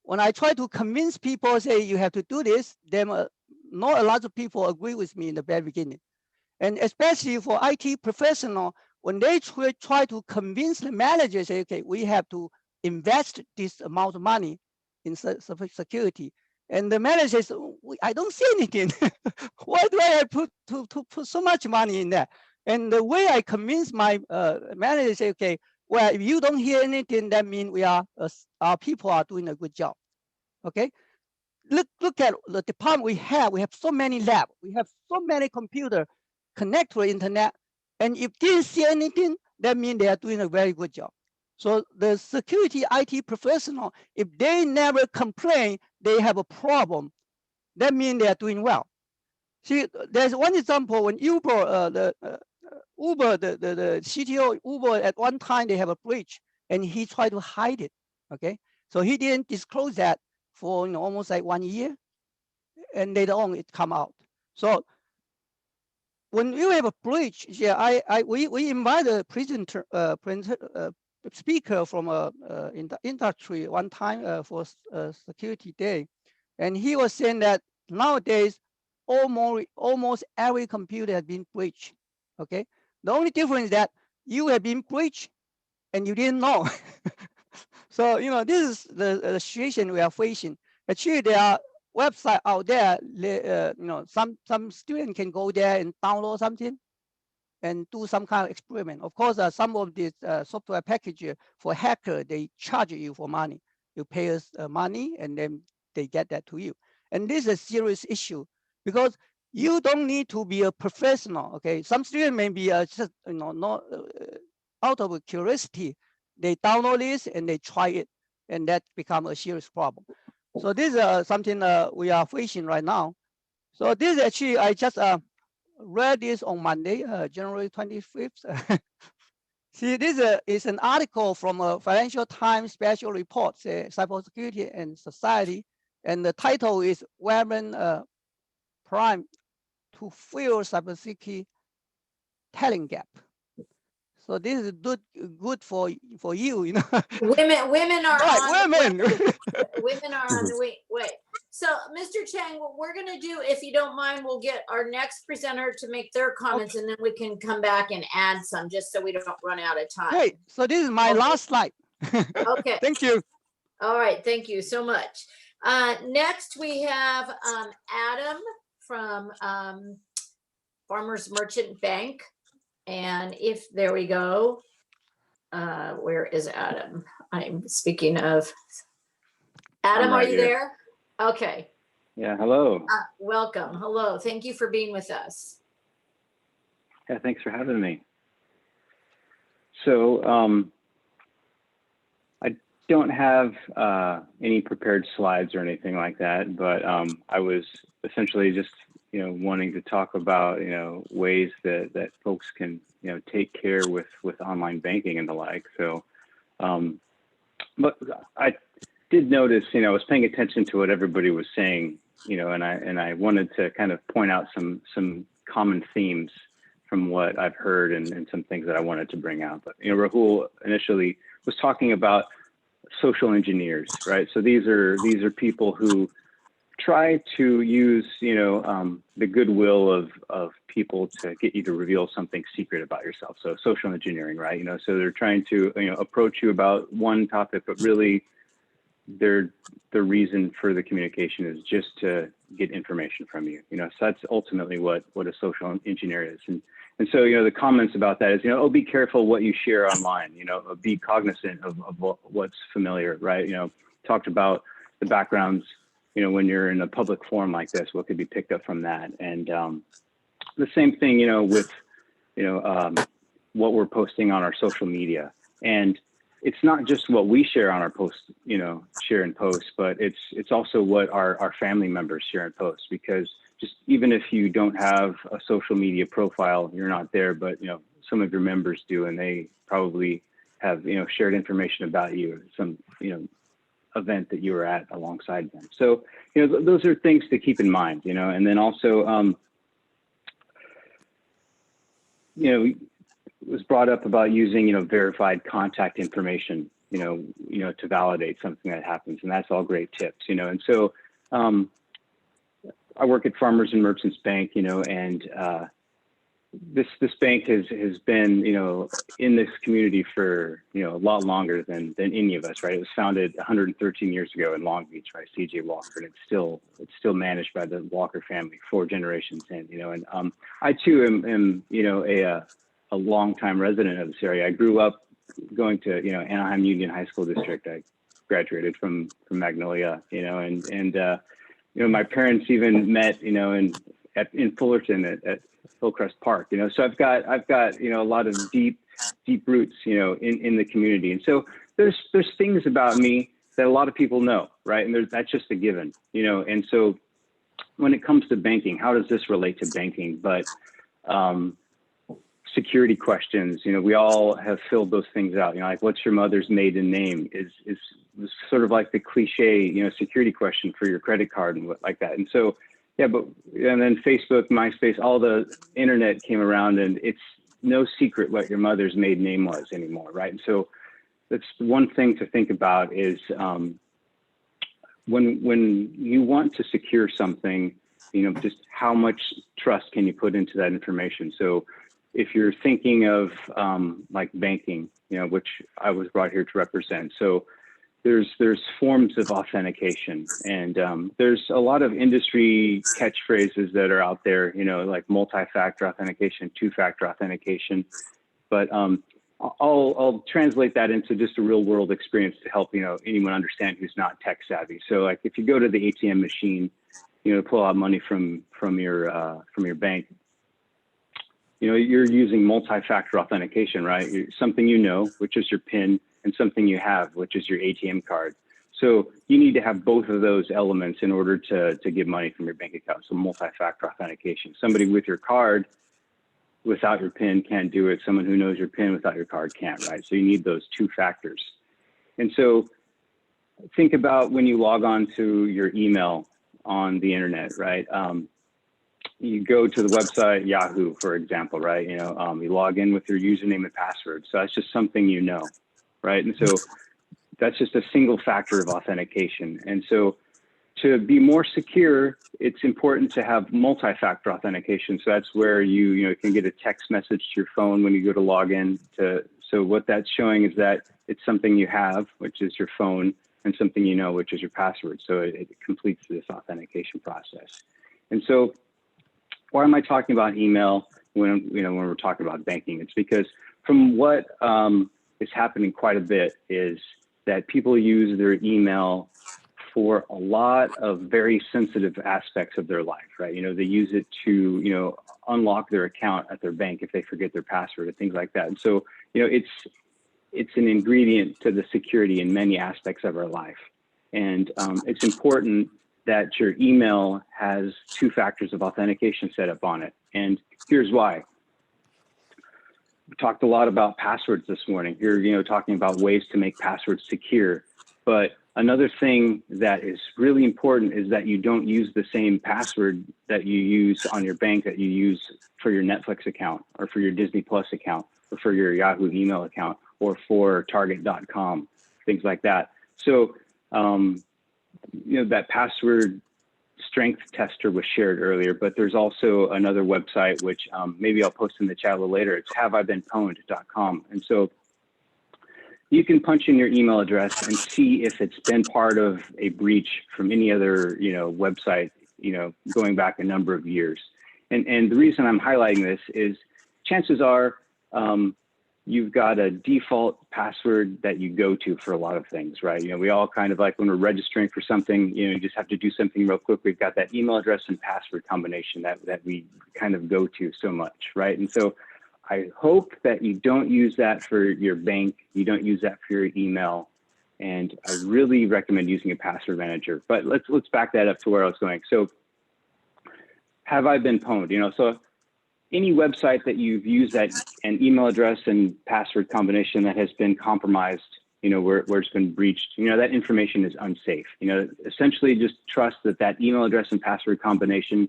When I try to convince people, say you have to do this, then not a lot of people agree with me in the very beginning. And especially for IT professional, when they try to convince the manager, say, okay, we have to invest this amount of money in security. And the manager says, I don't see anything. Why do I have to put so much money in that? And the way I convince my manager, say, okay, well, if you don't hear anything, that means our people are doing a good job. Okay, look at the department we have. We have so many labs. We have so many computers connect to the internet. And if they didn't see anything, that means they are doing a very good job. So the security IT professional, if they never complain they have a problem, that means they are doing well. See, there's one example when Uber, the CTO Uber, at one time they have a breach and he tried to hide it. Okay, so he didn't disclose that for almost like 1 year, and later on it come out. So when you have a breach, yeah, we invite a speaker from in the industry one time for security day, and he was saying that nowadays almost every computer has been breached. Okay, the only difference is that you have been breached and you didn't know. So this is the situation we are facing. Actually, there are websites out there. Some student can go there and download something and do some kind of experiment. Of course, some of these software packages for hacker, they charge you for money. You pay us money and then they get that to you. And this is a serious issue because you don't need to be a professional. Okay, some students may be just not out of curiosity, they download this and they try it, and that become a serious problem. So this is something we are facing right now. So this actually I just read this on Monday, January 25th. See, this is an article from a Financial Times special report, Cybersecurity and Society, and the title is Women Prime to Fill Cybersecurity Talent Gap. So this is good for you, you know. Women are Right, on women. women are on the way. So, Mr. Chang, what we're going to do, if you don't mind, we'll get our next presenter to make their comments, and then we can come back and add some, just so we don't run out of time. Hey, so this is my last slide. Okay. Thank you. All right. Thank you so much. Next, we have Adam from Farmers Merchant Bank. And if there we go, where is Adam? I'm speaking of Adam. Right are you here. there? Okay. Yeah, hello. Welcome. Hello. Thank you for being with us. Yeah, thanks for having me. So I don't have any prepared slides or anything like that, but I was essentially just wanting to talk about ways that folks can take care with online banking and the like. So, but I did notice I was paying attention to what everybody was saying, and I wanted to kind of point out some common themes from what I've heard and some things that I wanted to bring out. But Rahul initially was talking about social engineers, right? So these are people who try to use the goodwill of people to get you to reveal something secret about yourself. So social engineering, right? So they're trying to approach you about one topic, but really the reason for the communication is just to get information from you. So that's ultimately what a social engineer is. And so the comments about that is oh, be careful what you share online. Be cognizant of what's familiar, right? Talked about the backgrounds. When you're in a public forum like this, what could be picked up from that? And the same thing, with, what we're posting on our social media. And it's not just what we share on our post, share and post, but it's also what our family members share and post, because just even if you don't have a social media profile, you're not there, but, some of your members do, and they probably have, shared information about you, some, event that you were at alongside them. So, those are things to keep in mind, and then also, it was brought up about using, verified contact information, to validate something that happens. And that's all great tips, and so, I work at Farmers and Merchants Bank, and this bank has been, in this community for, a lot longer than any of us, right? It was founded 113 years ago in Long Beach, right? C.J. Walker, and it's still managed by the Walker family, 4 generations in, and I too am a longtime resident of this area. I grew up going to, Anaheim Union High School District. I graduated from Magnolia, and my parents even met, in Fullerton at Hillcrest Park, so I've got a lot of deep roots, in the community. And so there's things about me that a lot of people know, right? And that's just a given, and so when it comes to banking, how does this relate to banking? But security questions, we all have filled those things out, like what's your mother's maiden name is sort of like the cliche, security question for your credit card and what like that. And so, yeah, and then Facebook, MySpace, all the internet came around, and it's no secret what your mother's maiden name was anymore, right? And so that's one thing to think about is when you want to secure something, just how much trust can you put into that information? So if you're thinking of like banking, which I was brought here to represent, so there's forms of authentication, and there's a lot of industry catchphrases that are out there, like multi-factor authentication, 2-factor authentication. But I'll translate that into just a real world experience to help anyone understand who's not tech savvy. So like if you go to the ATM machine to pull out money from your bank, you're using multi-factor authentication, right? Something which is your PIN, and something you have, which is your ATM card. So you need to have both of those elements in order to get money from your bank account. So multi-factor authentication. Somebody with your card without your PIN can't do it. Someone who knows your PIN without your card can't, right? So you need those two factors. And so think about when you log on to your email on the internet, right? You go to the website, Yahoo, for example, right? You log in with your username and password. So that's just something right? And so that's just a single factor of authentication. And so to be more secure, it's important to have multi-factor authentication. So that's where you can get a text message to your phone when you go to log in. So what that's showing is that it's something you have, which is your phone, and something which is your password. So it completes this authentication process. And so why am I talking about email when we're talking about banking? It's because from what is happening quite a bit is that people use their email for a lot of very sensitive aspects of their life, right? They use it to, unlock their account at their bank if they forget their password and things like that. And so, it's an ingredient to the security in many aspects of our life. And it's important that your email has two factors of authentication set up on it. And here's why. We talked a lot about passwords this morning. You're, talking about ways to make passwords secure. But another thing that is really important is that you don't use the same password that you use on your bank that you use for your Netflix account, or for your Disney Plus account, or for your Yahoo email account, or for Target.com, things like that. So, that password strength tester was shared earlier, but there's also another website, which maybe I'll post in the chat a little later. It's haveibeenpwned.com. And so you can punch in your email address and see if it's been part of a breach from any other, website, going back a number of years. And the reason I'm highlighting this is chances are you've got a default password that you go to for a lot of things, right? We all kind of like when we're registering for something, you just have to do something real quick. We've got that email address and password combination that we kind of go to so much, right? And so I hope that you don't use that for your bank. You don't use that for your email. And I really recommend using a password manager. But let's back that up to where I was going. So have I been pwned? So any website that you've used that an email address and password combination that has been compromised, where it's been breached, that information is unsafe. Essentially just trust that email address and password combination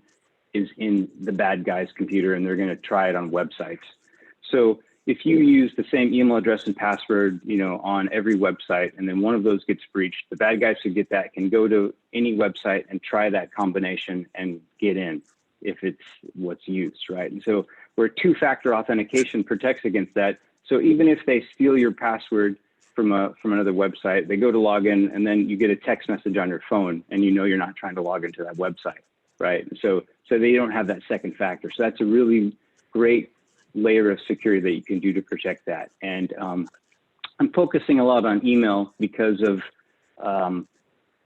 is in the bad guy's computer, and they're going to try it on websites. So if you use the same email address and password, on every website, and then one of those gets breached, the bad guys who get that can go to any website and try that combination and get in if it's what's used, right? And so where two-factor authentication protects against that. So even if they steal your password from another website, they go to log in, and then you get a text message on your phone, and you're not trying to log into that website, right? So they don't have that second factor. So that's a really great layer of security that you can do to protect that. And I'm focusing a lot on email because of,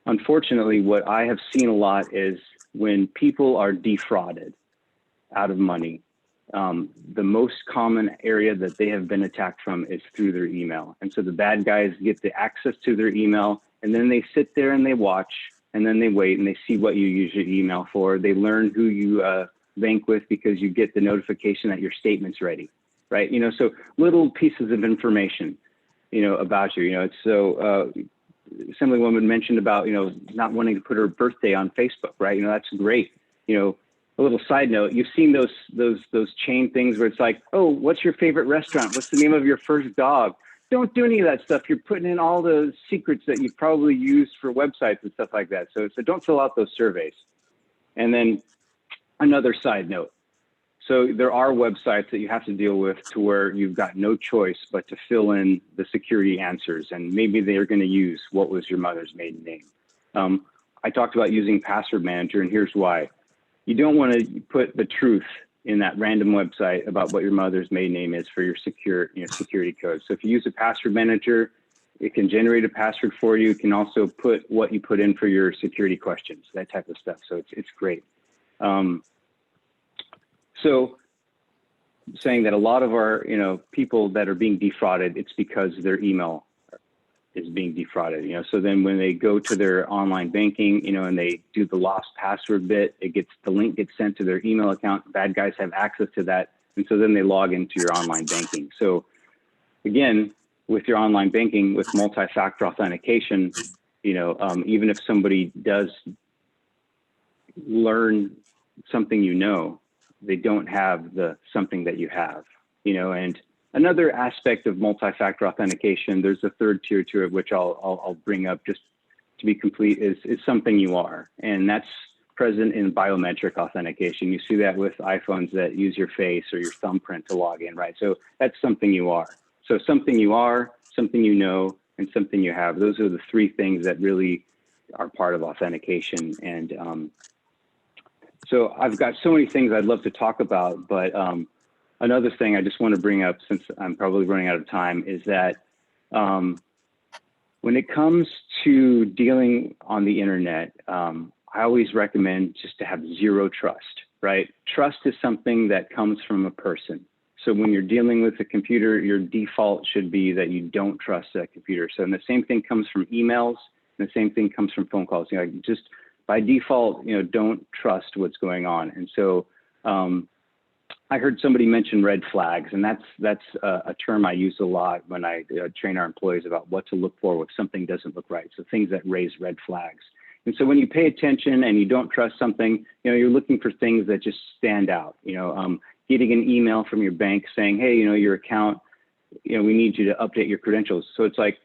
unfortunately, what I have seen a lot is when people are defrauded out of money, the most common area that they have been attacked from is through their email. And so the bad guys get the access to their email, and then they sit there and they watch, and then they wait and they see what you use your email for. They learn who you bank with because you get the notification that your statement's ready, right? So little pieces of information, about you. It's so Assemblywoman mentioned about, not wanting to put her birthday on Facebook, right? That's great. A little side note, you've seen those chain things where it's like, oh, what's your favorite restaurant? What's the name of your first dog? Don't do any of that stuff. You're putting in all the secrets that you've probably used for websites and stuff like that. So don't fill out those surveys. And then another side note. So there are websites that you have to deal with to where you've got no choice but to fill in the security answers, and maybe they're going to use what was your mother's maiden name. I talked about using password manager, and here's why. You don't want to put the truth in that random website about what your mother's maiden name is for your security code. So if you use a password manager, It can generate a password for you. It can also put what you put in for your security questions, that type of stuff. So it's great. So saying that a lot of our, people that are being defrauded, it's because their email is being defrauded, so then when they go to their online banking, and they do the lost password bit, the link gets sent to their email account. Bad guys have access to that. And so then they log into your online banking. So again, with your online banking, with multi-factor authentication, even if somebody does learn something, they don't have something that you have, and another aspect of multi-factor authentication, there's a third tier to it, which I'll bring up just to be complete, is something you are. And that's present in biometric authentication. You see that with iPhones that use your face or your thumbprint to log in, right? So that's something you are. So something you are, something you know, and something you have. Those are the three things that really are part of authentication. And so I've got so many things I'd love to talk about, but another thing I just want to bring up, since I'm probably running out of time, is that when it comes to dealing on the internet, I always recommend just to have zero trust, right? Trust is something that comes from a person. So when you're dealing with a computer, your default should be that you don't trust that computer. So and the same thing comes from emails, and the same thing comes from phone calls. Just by default, don't trust what's going on. And so I heard somebody mention red flags, and that's a term I use a lot when I train our employees about what to look for if something doesn't look right. So things that raise red flags. And so when you pay attention and you don't trust something, you're looking for things that just stand out. Getting an email from your bank saying, hey, your account, we need you to update your credentials. So it's like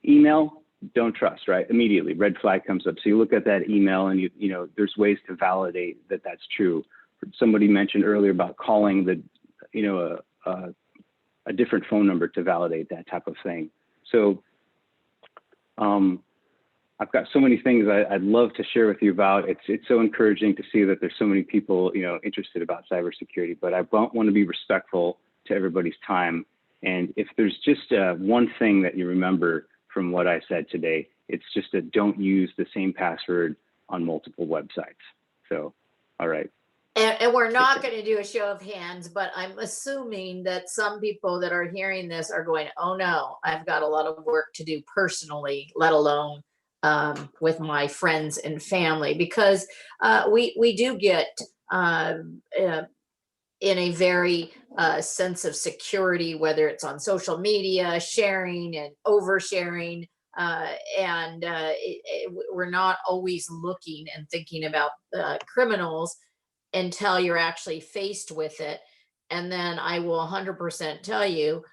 email, don't trust, right? Immediately, red flag comes up. So you look at that email and there's ways to validate that that's true. Somebody mentioned earlier about calling a different phone number to validate that type of thing. So I've got so many things I'd love to share with you about. It's so encouraging to see that there's so many people interested about cybersecurity, but I want to be respectful to everybody's time. And if there's just one thing that you remember from what I said today, it's just that don't use the same password on multiple websites. So, all right. And we're not going to do a show of hands, but I'm assuming that some people that are hearing this are going, oh no, I've got a lot of work to do personally, let alone with my friends and family, because we do get in a very sense of security, whether it's on social media, sharing and oversharing, and we're not always looking and thinking about criminals until you're actually faced with it. And then I will 100% tell you,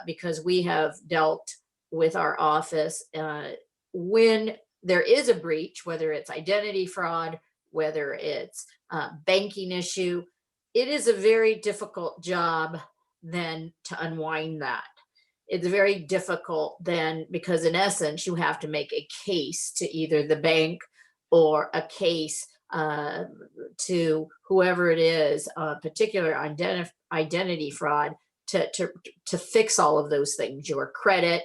because we have dealt with our office, when there is a breach, whether it's identity fraud, whether it's banking issue, it is a very difficult job then to unwind that. It's very difficult then, because in essence, you have to make a case to either the bank or a case to whoever it is, particular identity fraud, to fix all of those things, your credit.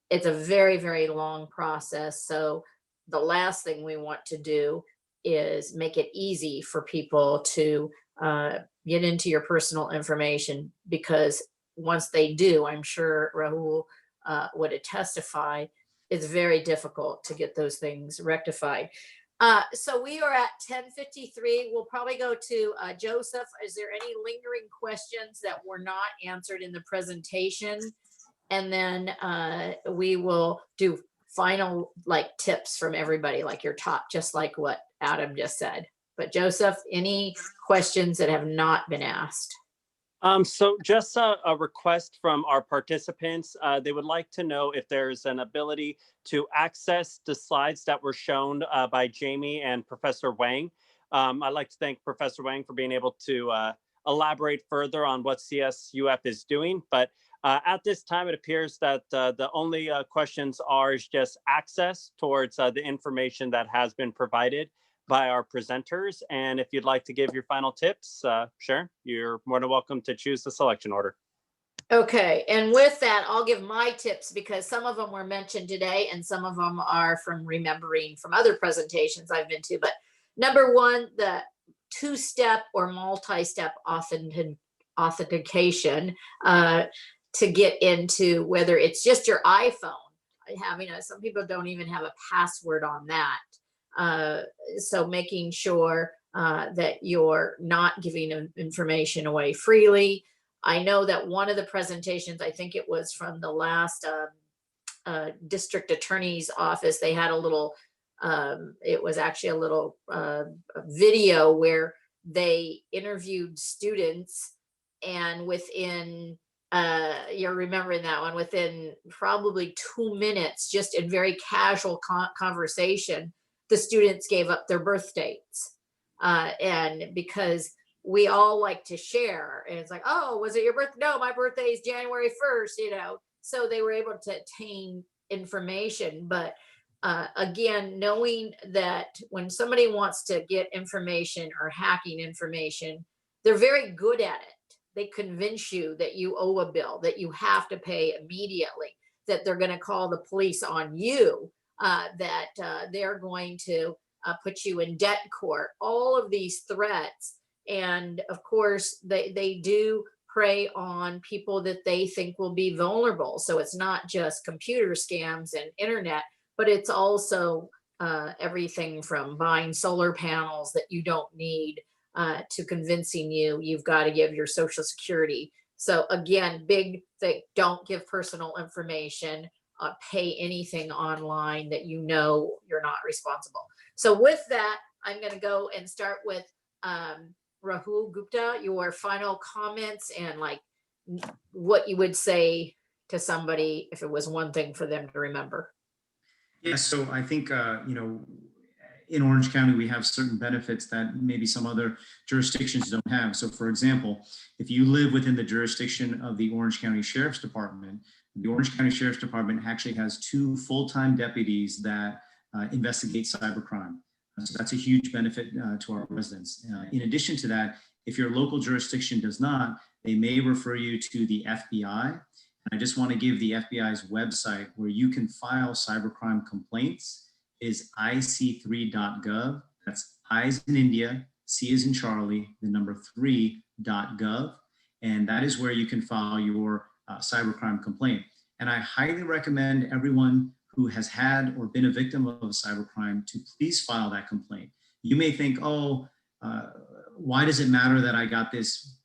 It's a very, very long process. So the last thing we want to do is make it easy for people to get into your personal information, because once they do, I'm sure Rahul would testify, it's very difficult to get those things rectified. So we are at 10:53. We'll probably go to Joseph. Is there any lingering questions that were not answered in the presentation? And then we will do final tips from everybody, like your top, just like what Adam just said. But Joseph, any questions that have not been asked? So just a request from our participants. They would like to know if there's an ability to access the slides that were shown by Jamie and Professor Wang. I'd like to thank Professor Wang for being able to elaborate further on what CSUF is doing. But at this time, it appears that the only questions are just access towards the information that has been provided by our presenters. And if you'd like to give your final tips, Sharon, you're more than welcome to choose the selection order. Okay, and with that, I'll give my tips because some of them were mentioned today and some of them are from remembering from other presentations I've been to. But number one, the two-step or multi-step authentication to get into, whether it's just your iPhone, having some people don't even have a password on that. So making sure that you're not giving information away freely. I know that one of the presentations, I think it was from the last district attorney's office, they had a little, it was actually a little video where they interviewed students, and within, you're remembering that one, within probably 2 minutes, just in very casual conversation, the students gave up their birth dates. And because we all like to share, and it's like, oh, was it your birthday? No, my birthday is January 1st, so they were able to obtain information. But again, knowing that when somebody wants to get information or hacking information, they're very good at it. They convince you that you owe a bill, that you have to pay immediately, that they're going to call the police on you, that they're going to put you in debt court, all of these threats. And of course, they do prey on people that they think will be vulnerable. So it's not just computer scams and internet, but it's also everything from buying solar panels that you don't need to convincing you've got to give your Social Security. So again, big thing, don't give personal information, pay anything online that you're not responsible. So with that, I'm going to go and start with Rahul, Gupta, your final comments and like what you would say to somebody if it was one thing for them to remember. Yeah, so I think, in Orange County, we have certain benefits that maybe some other jurisdictions don't have. So for example, if you live within the jurisdiction of the Orange County Sheriff's Department, the Orange County Sheriff's Department actually has 2 full-time deputies that investigate cybercrime. So that's a huge benefit to our residents. In addition to that, if your local jurisdiction does not, they may refer you to the FBI. And I just want to give the FBI's website where you can file cybercrime complaints is ic3.gov. That's I as in India, C as in Charlie, the number 3.gov. And that is where you can file your cybercrime complaint. And I highly recommend everyone who has had or been a victim of a cybercrime to please file that complaint. You may think, why does it matter that I got this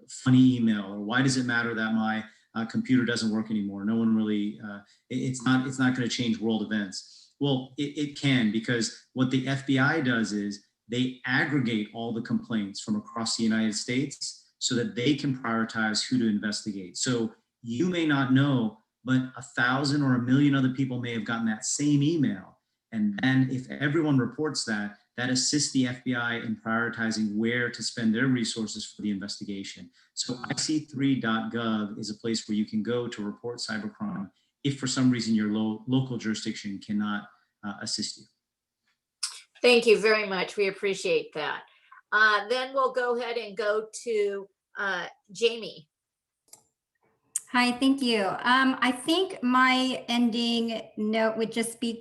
funny email? Or why does it matter that my computer doesn't work anymore? No one really, it's not going to change world events. Well, it can, because what the FBI does is they aggregate all the complaints from across the United States so that they can prioritize who to investigate. So you may not know, but 1,000 or 1,000,000 other people may have gotten that same email. And then if everyone reports that, that assists the FBI in prioritizing where to spend their resources for the investigation. So ic3.gov is a place where you can go to report cybercrime if for some reason your local jurisdiction cannot assist you. Thank you very much. We appreciate that. Then we'll go ahead and go to Jamie. Hi, thank you. I think my ending note would just be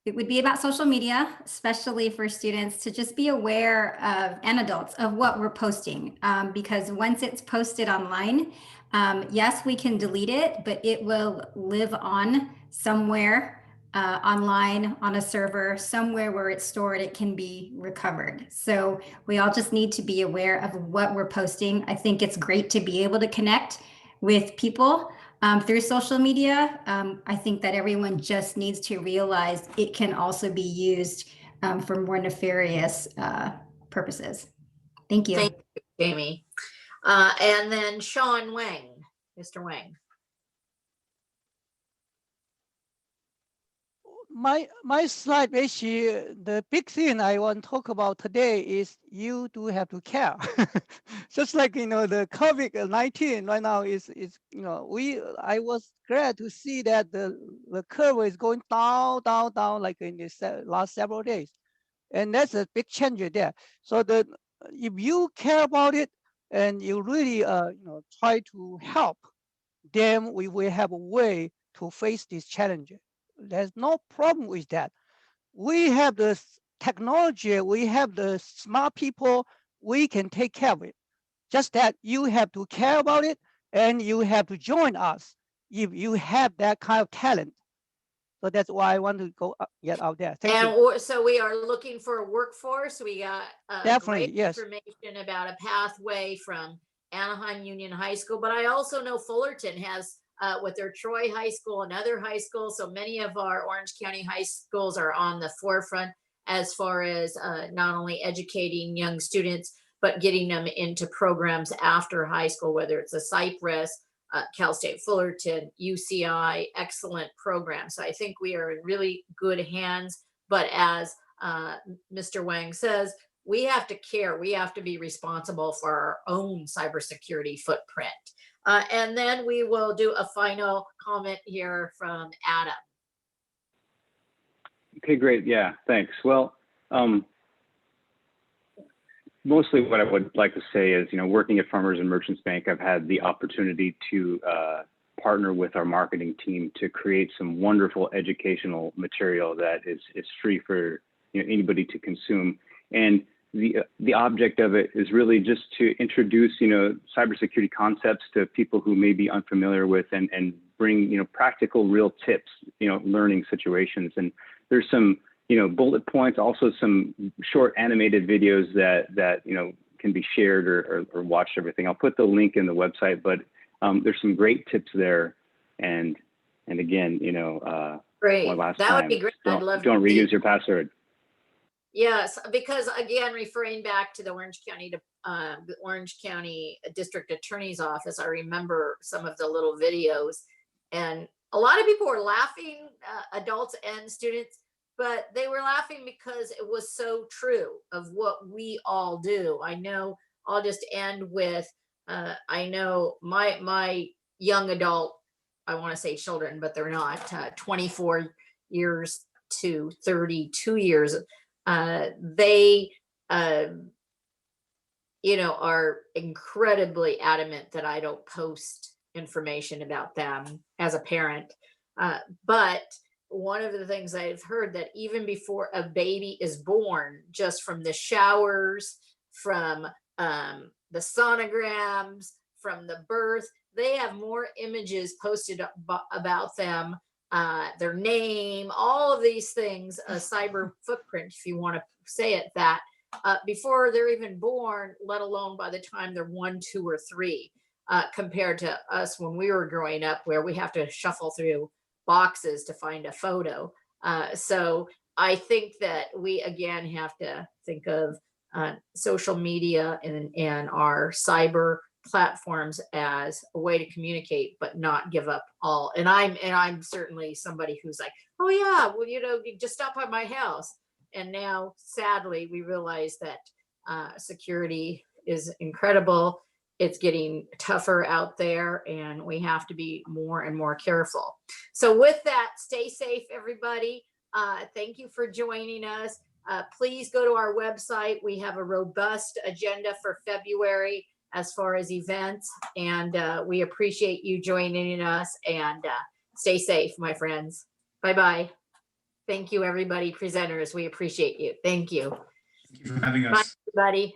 it would be about social media, especially for students, to just be aware of, and adults, of what we're posting. Because once it's posted online, yes, we can delete it, but it will live on somewhere online on a server, somewhere where it's stored, it can be recovered. So we all just need to be aware of what we're posting. I think it's great to be able to connect with people through social media. I think that everyone just needs to realize it can also be used for more nefarious purposes. Thank you. Thank you, Jamie. And then Sean Wang, Mr. Wang. My slide, basically, the big thing I want to talk about today is you do have to care. Just like, the COVID-19 right now is I was glad to see that the curve is going down, like in the last several days. And that's a big change there. So if you care about it, and you really try to help, then we will have a way to face this challenge. There's no problem with that. We have the technology, we have the smart people, we can take care of it. Just that you have to care about it and you have to join us if you have that kind of talent. So that's why I want to get out there. Thank you. So we are looking for a workforce. We got Definitely, great yes. information about a pathway from Anaheim Union High School, but I also know Fullerton has with their Troy High School and other high schools. So many of our Orange County high schools are on the forefront as far as not only educating young students, but getting them into programs after high school, whether it's a Cypress, Cal State Fullerton, UCI, excellent programs. So I think we are in really good hands. But as Mr. Wang says, we have to care. We have to be responsible for our own cybersecurity footprint. And then we will do a final comment here from Adam. Okay, great. Yeah, thanks. Well, mostly what I would like to say is, working at Farmers and Merchants Bank, I've had the opportunity to partner with our marketing team to create some wonderful educational material that is free for anybody to consume. And the object of it is really just to introduce cybersecurity concepts to people who may be unfamiliar with, and bring practical, real tips, learning situations. And there's some bullet points, also some short animated videos that can be shared or watched. Everything. I'll put the link in the website, but there's some great tips there. And again, great. one last that time, would be great. I'd love don't to reuse your password. Yes, because again, referring back to the Orange County District Attorney's Office, I remember some of the little videos, and a lot of people were laughing, adults and students, but they were laughing because it was so true of what we all do. I know, I'll just end with, I know my young adult, I want to say children, but they're not, 24 years to 32 years, they are incredibly adamant that I don't post information about them as a parent. But one of the things I've heard, that even before a baby is born, just from the showers, from the sonograms, from the birth, they have more images posted about them, their name, all of these things, a cyber footprint, if you want to say it that, before they're even born, let alone by the time they're 1, 2, or 3, compared to us when we were growing up, where we have to shuffle through boxes to find a photo. So I think that we again have to think of social media and our cyber platforms as a way to communicate, but not give up all. And I'm certainly somebody who's like, oh yeah, well, you just stop by my house. And now, sadly, we realize that security is incredible. It's getting tougher out there, and we have to be more and more careful. So with that, stay safe, everybody. Thank you for joining us. Please go to our website. We have a robust agenda for February as far as events, and we appreciate you joining us, and stay safe, my friends. Bye-bye. Thank you, everybody, presenters. We appreciate you. Thank you. Thank you for having us. Bye, everybody.